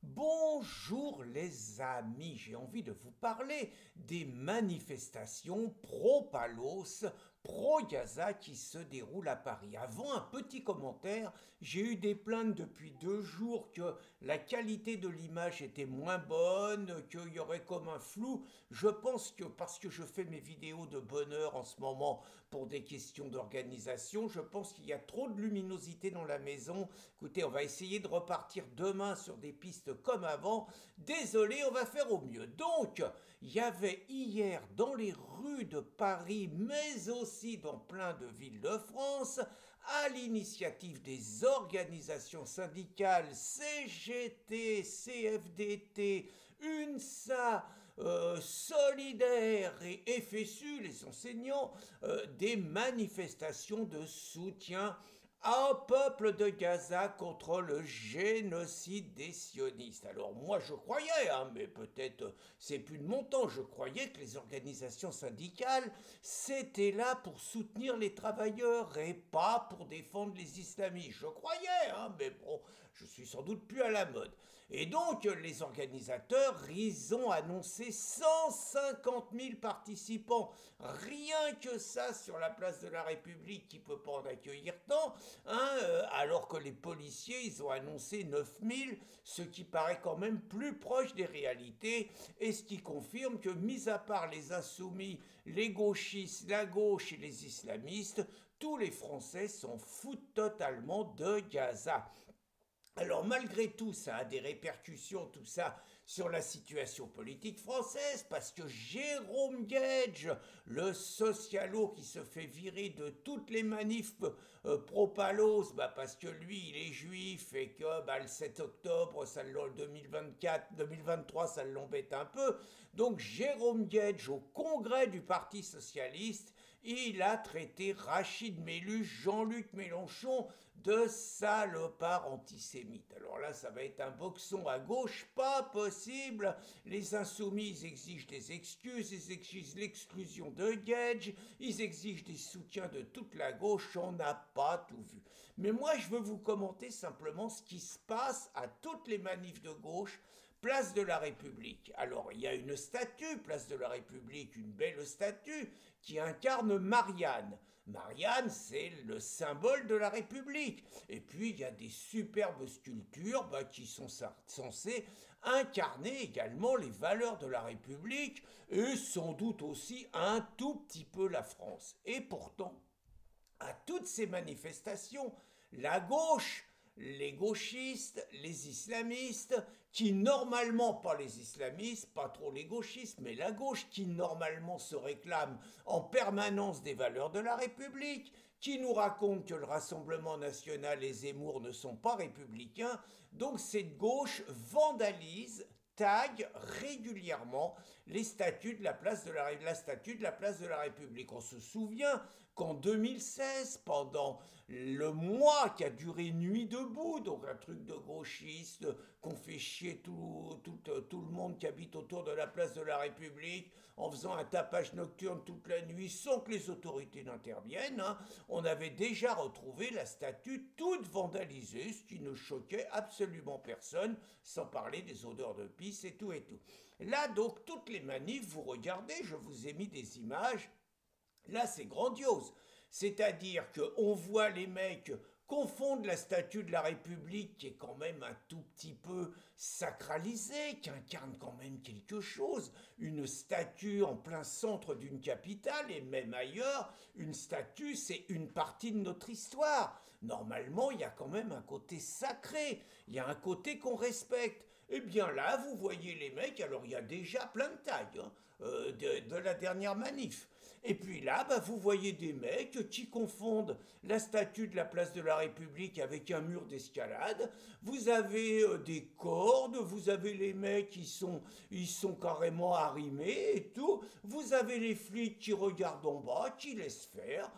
Bonjour les amis, j'ai envie de vous parler des manifestations pro-Palos, pro-Gaza qui se déroulent à Paris. Avant un petit commentaire, j'ai eu des plaintes depuis 2 jours que la qualité de l'image était moins bonne, qu'il y aurait comme un flou. Je pense que parce que je fais mes vidéos de bonne heure en ce moment pour des questions d'organisation, je pense qu'il y a trop de luminosité dans la maison. Écoutez, on va essayer de repartir demain sur des pistes comme avant. Désolé, on va faire au mieux. Donc, il y avait hier dans les rues de Paris, mais aussi dans plein de villes de France, à l'initiative des organisations syndicales CGT, CFDT, UNSA, Solidaire et FSU, les enseignants, des manifestations de soutien au peuple de Gaza contre le génocide des sionistes. Alors moi je croyais, mais peut-être c'est plus de mon temps, je croyais que les organisations syndicales c'était là pour soutenir les travailleurs et pas pour défendre les islamistes. Je croyais, mais bon, je suis sans doute plus à la mode. Et donc les organisateurs, ils ont annoncé 150 000 participants, rien que ça sur la place de la République qui peut pas en accueillir tant. Alors que les policiers, ils ont annoncé 9000, ce qui paraît quand même plus proche des réalités, et ce qui confirme que, mis à part les insoumis, les gauchistes, la gauche et les islamistes, tous les Français s'en foutent totalement de Gaza. Alors malgré tout, ça a des répercussions, tout ça, sur la situation politique française, parce que Jérôme Guedj, le socialo qui se fait virer de toutes les manifs pro-Palos, parce que lui, il est juif et que le 7 octobre, 2024, 2023, ça l'embête un peu. Donc Jérôme Guedj, au congrès du Parti socialiste, il a traité Rachid Méluch, Jean-Luc Mélenchon de salopard antisémite. Alors là, ça va être un boxon à gauche, pas possible. Les insoumis, ils exigent des excuses, ils exigent l'exclusion de Guedj, ils exigent des soutiens de toute la gauche, on n'a pas tout vu. Mais moi, je veux vous commenter simplement ce qui se passe à toutes les manifs de gauche, Place de la République. Alors, il y a une statue, Place de la République, une belle statue, qui incarne Marianne. Marianne, c'est le symbole de la République. Et puis, il y a des superbes sculptures qui sont censées incarner également les valeurs de la République et sans doute aussi un tout petit peu la France. Et pourtant, à toutes ces manifestations, la gauche, les gauchistes, les islamistes, qui normalement, pas les islamistes, pas trop les gauchistes, mais la gauche qui normalement se réclame en permanence des valeurs de la République, qui nous raconte que le Rassemblement national et Zemmour ne sont pas républicains, donc cette gauche vandalise, tag régulièrement les statues de la place de la statue de la place de la République. On se souvient qu'en 2016, pendant le mois qui a duré Nuit debout, donc un truc de gauchiste, qu'on fait chier tout le monde qui habite autour de la place de la République, en faisant un tapage nocturne toute la nuit sans que les autorités n'interviennent, on avait déjà retrouvé la statue toute vandalisée, ce qui ne choquait absolument personne, sans parler des odeurs de pisse et tout et tout. Là, donc, toutes les manifs, vous regardez, je vous ai mis des images. Là, c'est grandiose. C'est-à-dire qu'on voit les mecs confondre la statue de la République, qui est quand même un tout petit peu sacralisée, qui incarne quand même quelque chose, une statue en plein centre d'une capitale, et même ailleurs, une statue, c'est une partie de notre histoire. Normalement, il y a quand même un côté sacré, il y a un côté qu'on respecte. Eh bien là, vous voyez les mecs, alors il y a déjà plein de tags de la dernière manif. Et puis là, vous voyez des mecs qui confondent la statue de la place de la République avec un mur d'escalade. Vous avez des cordes, vous avez les mecs ils sont carrément arrimés et tout. Vous avez les flics qui regardent en bas, qui laissent faire.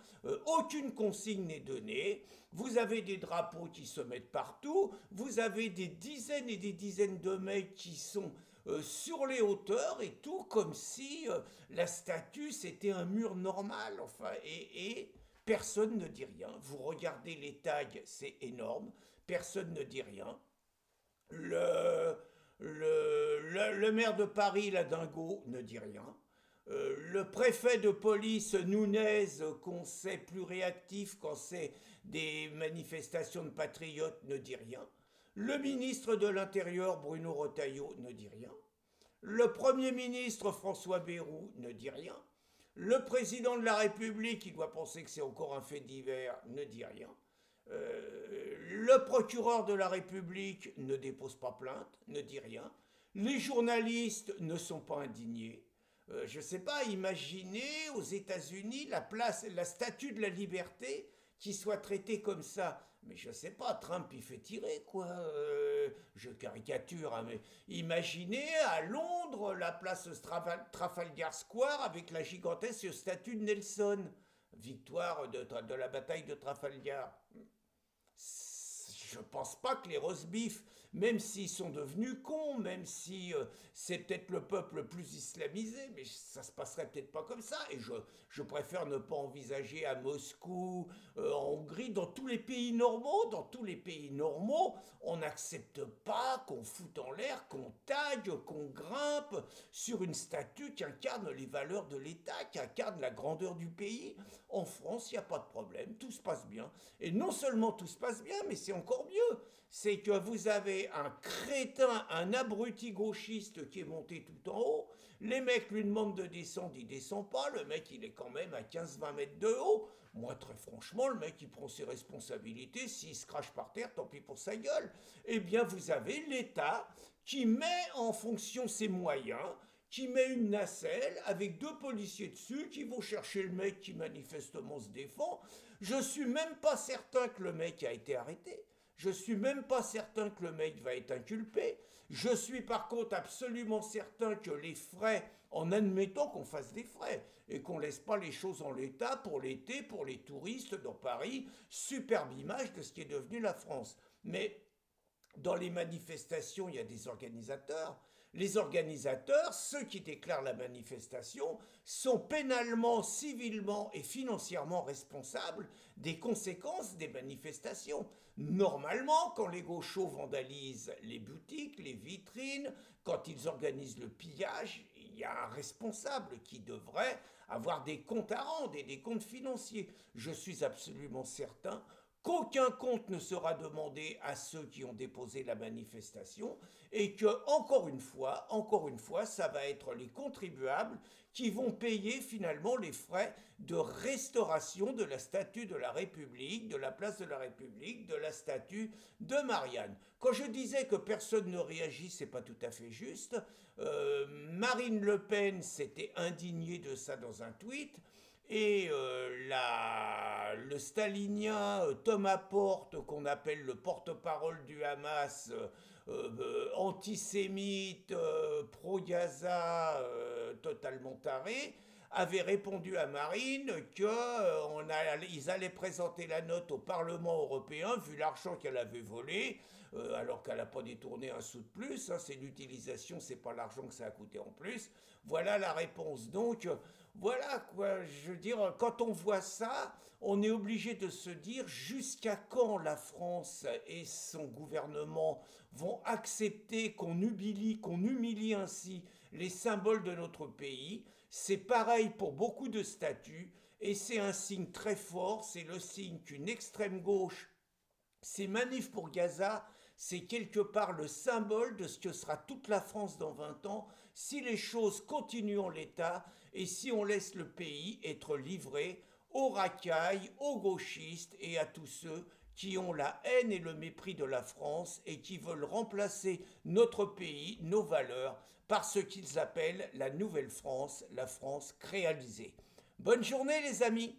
Aucune consigne n'est donnée. Vous avez des drapeaux qui se mettent partout. Vous avez des dizaines et des dizaines de mecs qui sont sur les hauteurs et tout, comme si la statue c'était un mur normal, enfin, et personne ne dit rien. Vous regardez les tags, c'est énorme, personne ne dit rien. Le, Le maire de Paris, la dingo, ne dit rien. Le préfet de police, Nunez, qu'on sait plus réactif quand c'est des manifestations de patriotes, ne dit rien. Le ministre de l'Intérieur, Bruno Retailleau, ne dit rien. Le Premier ministre, François Bayrou, ne dit rien. Le président de la République, il doit penser que c'est encore un fait divers, ne dit rien. Le procureur de la République ne dépose pas plainte, ne dit rien. Les journalistes ne sont pas indignés. Je ne sais pas, imaginez aux États-Unis la statue de la liberté qui soit traitée comme ça. Mais je ne sais pas, Trump il fait tirer quoi. Je caricature, hein, mais imaginez à Londres la place Trafalgar Square avec la gigantesque statue de Nelson. Victoire de la bataille de Trafalgar. Je pense pas que les roast-beef, même s'ils sont devenus cons, même si c'est peut-être le peuple le plus islamisé, mais ça se passerait peut-être pas comme ça. Et je préfère ne pas envisager à Moscou, en Hongrie, dans tous les pays normaux, on n'accepte pas qu'on foute en l'air, qu'on taille, qu'on grimpe sur une statue qui incarne les valeurs de l'État, qui incarne la grandeur du pays. En France, il n'y a pas de problème, tout se passe bien. Et non seulement tout se passe bien, mais c'est encore mieux. C'est que vous avez un crétin, un abruti gauchiste qui est monté tout en haut. Les mecs lui demandent de descendre, il descend pas. Le mec, il est quand même à 15-20 mètres de haut. Moi, très franchement, le mec, il prend ses responsabilités. S'il se crache par terre, tant pis pour sa gueule. Eh bien, vous avez l'État qui met en fonction ses moyens, qui met une nacelle avec 2 policiers dessus qui vont chercher le mec qui manifestement se défend. Je suis même pas certain que le mec a été arrêté. Je suis même pas certain que le mec va être inculpé. Je suis par contre absolument certain que les frais, en admettant qu'on fasse des frais et qu'on laisse pas les choses en l'état pour l'été, pour les touristes dans Paris, superbe image de ce qui est devenu la France. Mais dans les manifestations, il y a des organisateurs. Les organisateurs, ceux qui déclarent la manifestation, sont pénalement, civilement et financièrement responsables des conséquences des manifestations. Normalement, quand les gauchos vandalisent les boutiques, les vitrines, quand ils organisent le pillage, il y a un responsable qui devrait avoir des comptes à rendre et des comptes financiers. Je suis absolument certain qu'aucun compte ne sera demandé à ceux qui ont déposé la manifestation et que, encore une fois, ça va être les contribuables qui vont payer finalement les frais de restauration de la statue de la République, de la place de la République, de la statue de Marianne. Quand je disais que personne ne réagit, c'est pas tout à fait juste. Marine Le Pen s'était indignée de ça dans un tweet. Et le stalinien Thomas Porte, qu'on appelle le porte-parole du Hamas, antisémite, pro-Gaza, totalement taré, avait répondu à Marine qu'ils allaient présenter la note au Parlement européen, vu l'argent qu'elle avait volé, alors qu'elle n'a pas détourné un sou de plus, hein, c'est l'utilisation, c'est pas l'argent que ça a coûté en plus. Voilà la réponse. Donc, voilà quoi, je veux dire, quand on voit ça, on est obligé de se dire jusqu'à quand la France et son gouvernement vont accepter qu'on humilie ainsi les symboles de notre pays. C'est pareil pour beaucoup de statuts et c'est un signe très fort, c'est le signe qu'une extrême gauche, ces manifs pour Gaza, c'est quelque part le symbole de ce que sera toute la France dans 20 ans si les choses continuent en l'état et si on laisse le pays être livré aux racailles, aux gauchistes et à tous ceux qui ont la haine et le mépris de la France et qui veulent remplacer notre pays, nos valeurs, par ce qu'ils appellent la Nouvelle France, la France créalisée. Bonne journée les amis!